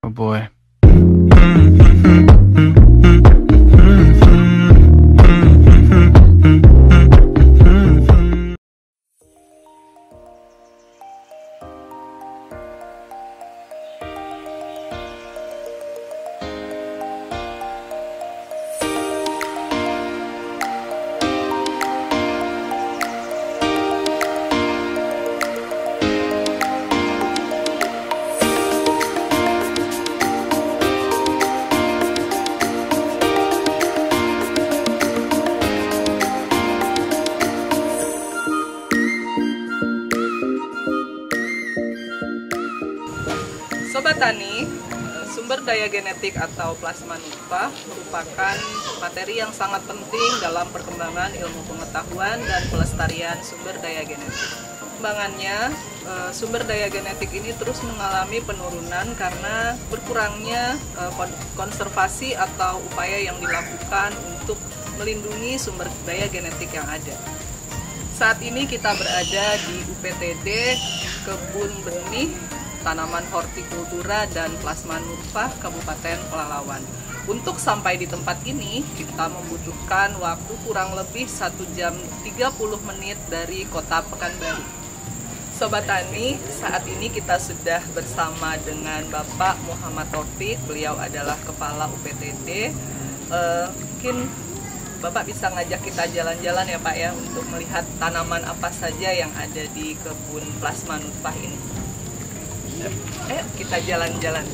Oh boy. Sobat Tani, sumber daya genetik atau plasma nutfah merupakan materi yang sangat penting dalam perkembangan ilmu pengetahuan dan pelestarian sumber daya genetik. Perkembangannya, sumber daya genetik ini terus mengalami penurunan karena berkurangnya konservasi atau upaya yang dilakukan untuk melindungi sumber daya genetik yang ada. Saat ini kita berada di UPTD Kebun Benih Tanaman Hortikultura dan Plasma Nutfah Kabupaten Pelalawan. Untuk sampai di tempat ini, kita membutuhkan waktu kurang lebih 1 jam 30 menit dari kota Pekanbaru. Sobat Tani, saat ini kita sudah bersama dengan Bapak Muhammad Taufik. Beliau adalah Kepala UPTD. Mungkin Bapak bisa ngajak kita jalan-jalan ya Pak ya, untuk melihat tanaman apa saja yang ada di kebun Plasma Nutfah ini. Ayo kita jalan-jalan.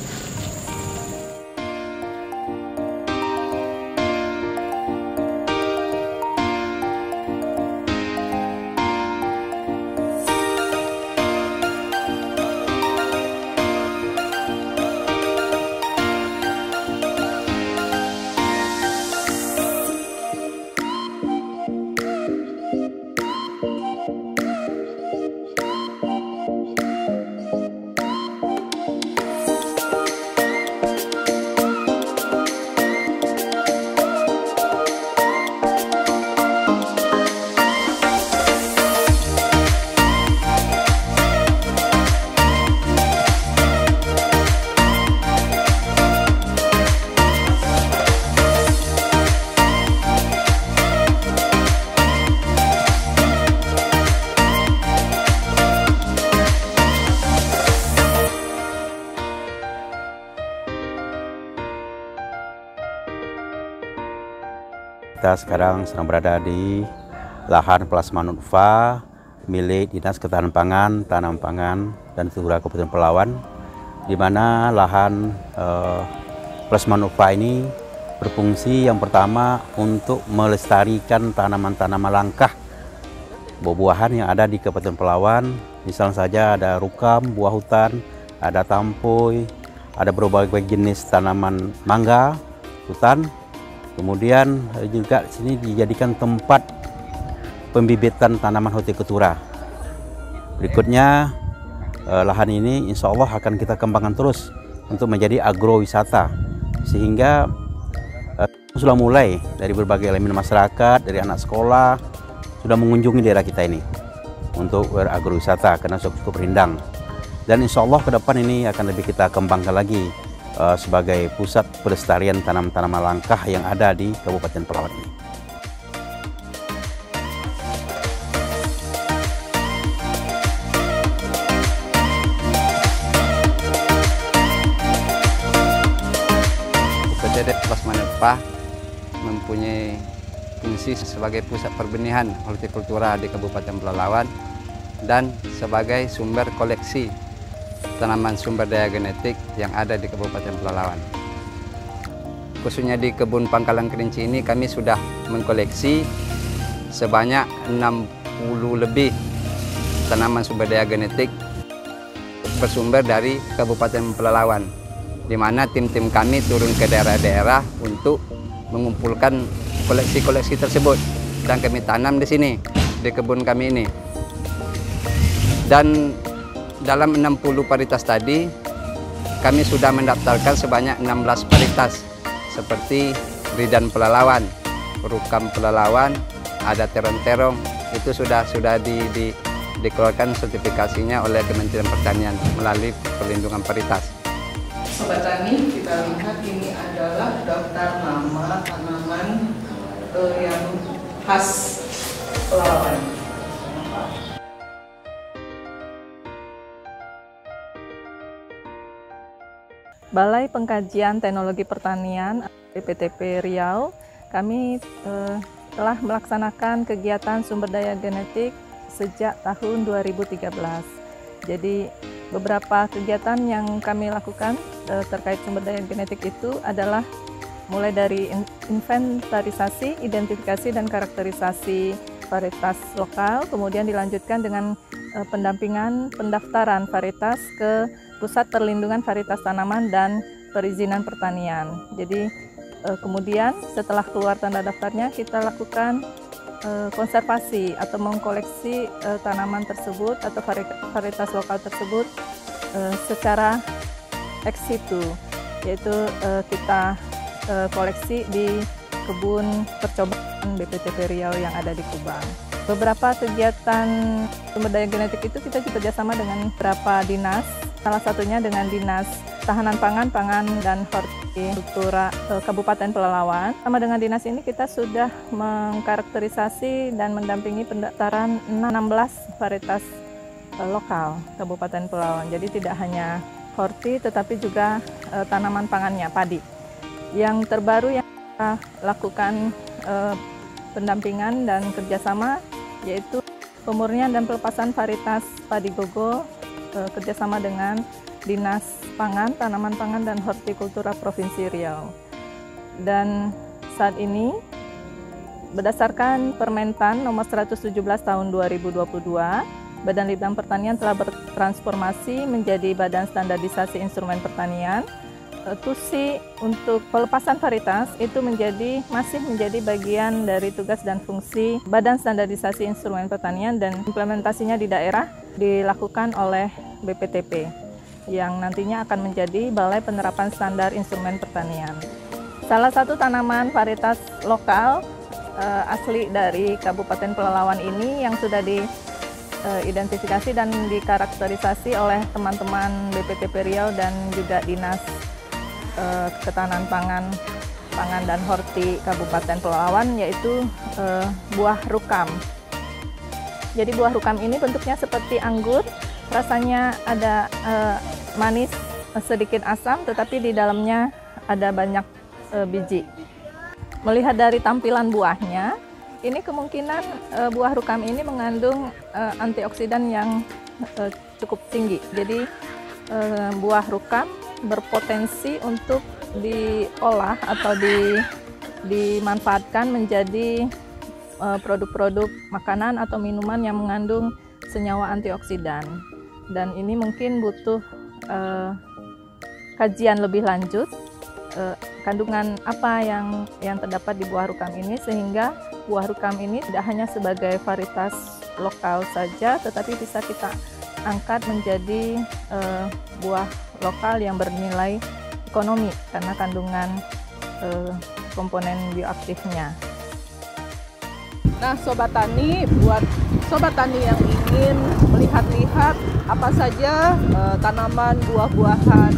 Kita sekarang sedang berada di lahan plasma nutfah milik Dinas Ketahanan Pangan, Tanaman Pangan, dan Hortikultura Kabupaten Pelalawan, di mana lahan plasma nutfah ini berfungsi yang pertama untuk melestarikan tanaman-tanaman langkah buah-buahan yang ada di Kabupaten Pelalawan. Misalnya saja ada rukam, buah hutan, ada tampoy, ada berbagai jenis tanaman mangga, hutan. Kemudian juga di sini dijadikan tempat pembibitan tanaman hortikultura. Berikutnya lahan ini insya Allah akan kita kembangkan terus untuk menjadi agrowisata, sehingga sudah mulai dari berbagai elemen masyarakat, dari anak sekolah sudah mengunjungi daerah kita ini untuk agrowisata karena cukup rindang. Dan insya Allah ke depan ini akan lebih kita kembangkan lagi sebagai pusat pelestarian tanaman-tanaman langkah yang ada di Kabupaten Pelalawan ini. UPTD Plasma Nutfah mempunyai fungsi sebagai pusat perbenihan hortikultura di Kabupaten Pelalawan dan sebagai sumber koleksi tanaman sumber daya genetik yang ada di Kabupaten Pelalawan. Khususnya di kebun Pangkalan Kerinci ini kami sudah mengkoleksi sebanyak 60 lebih tanaman sumber daya genetik bersumber dari Kabupaten Pelalawan, di mana tim-tim kami turun ke daerah-daerah untuk mengumpulkan koleksi-koleksi tersebut dan kami tanam di sini, di kebun kami ini. Dan dalam 60 varietas tadi, kami sudah mendaftarkan sebanyak 16 varietas seperti Ridan Pelalawan, Rukam Pelalawan, ada terong-terong, itu sudah dikeluarkan sertifikasinya oleh Kementerian Pertanian melalui perlindungan varietas. Sobat Tani, kita lihat ini adalah daftar nama tanaman yang khas Pelalawan. Balai Pengkajian Teknologi Pertanian BPTP Riau, kami telah melaksanakan kegiatan sumber daya genetik sejak tahun 2013. Jadi beberapa kegiatan yang kami lakukan terkait sumber daya genetik itu adalah mulai dari inventarisasi, identifikasi dan karakterisasi varietas lokal, kemudian dilanjutkan dengan pendampingan pendaftaran varietas ke Pusat Perlindungan Varietas Tanaman dan Perizinan Pertanian. Jadi kemudian setelah keluar tanda daftarnya, kita lakukan konservasi atau mengkoleksi tanaman tersebut atau varietas lokal tersebut secara ex situ, yaitu kita koleksi di kebun percobaan BPTP Riau yang ada di Kubang. Beberapa kegiatan sumber daya genetik itu kita bekerjasama dengan beberapa dinas, salah satunya dengan Dinas Tahanan Pangan dan Hortikultura Kabupaten Pelalawan. Sama dengan dinas ini kita sudah mengkarakterisasi dan mendampingi pendaftaran 16 varietas lokal Kabupaten Pelalawan. Jadi tidak hanya horti tetapi juga tanaman pangannya, padi. Yang terbaru yang kita lakukan pendampingan dan kerjasama yaitu pemurnian dan pelepasan varietas padi gogo kerjasama dengan Dinas Pangan, Tanaman Pangan dan Hortikultura Provinsi Riau. Dan saat ini berdasarkan Permentan nomor 117 tahun 2022, Badan Litbang Pertanian telah bertransformasi menjadi Badan Standarisasi Instrumen Pertanian. TUSI untuk pelepasan varietas itu masih menjadi bagian dari tugas dan fungsi Badan Standarisasi Instrumen Pertanian, dan implementasinya di daerah dilakukan oleh BPTP yang nantinya akan menjadi Balai Penerapan Standar Instrumen Pertanian. Salah satu tanaman varietas lokal asli dari Kabupaten Pelalawan ini yang sudah diidentifikasi dan dikarakterisasi oleh teman-teman BPTP Riau dan juga Dinas Ketahanan Pangan dan Horti Kabupaten Pelalawan, yaitu buah rukam. Jadi buah rukam ini bentuknya seperti anggur, rasanya ada manis, sedikit asam, tetapi di dalamnya ada banyak biji. Melihat dari tampilan buahnya, ini kemungkinan buah rukam ini mengandung antioksidan yang cukup tinggi. Jadi buah rukam berpotensi untuk diolah atau dimanfaatkan menjadi produk-produk makanan atau minuman yang mengandung senyawa antioksidan. Dan ini mungkin butuh kajian lebih lanjut kandungan apa yang terdapat di buah rukam ini, sehingga buah rukam ini tidak hanya sebagai varietas lokal saja, tetapi bisa kita angkat menjadi buah lokal yang bernilai ekonomi karena kandungan komponen bioaktifnya. Nah, Sobat Tani, buat Sobat Tani yang ingin melihat-lihat apa saja tanaman buah-buahan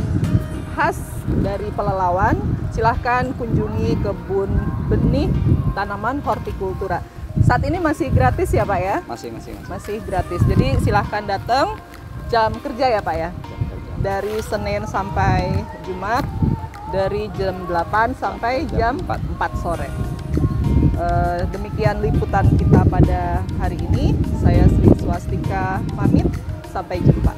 khas dari Pelalawan, silahkan kunjungi kebun benih tanaman hortikultura. Saat ini masih gratis ya Pak ya? Masih gratis. Jadi silahkan datang, jam kerja ya Pak ya? Dari Senin sampai Jumat, dari jam 8 sampai jam 4 sore. Demikian liputan kita pada hari ini. Saya Sri Swastika pamit, sampai jumpa.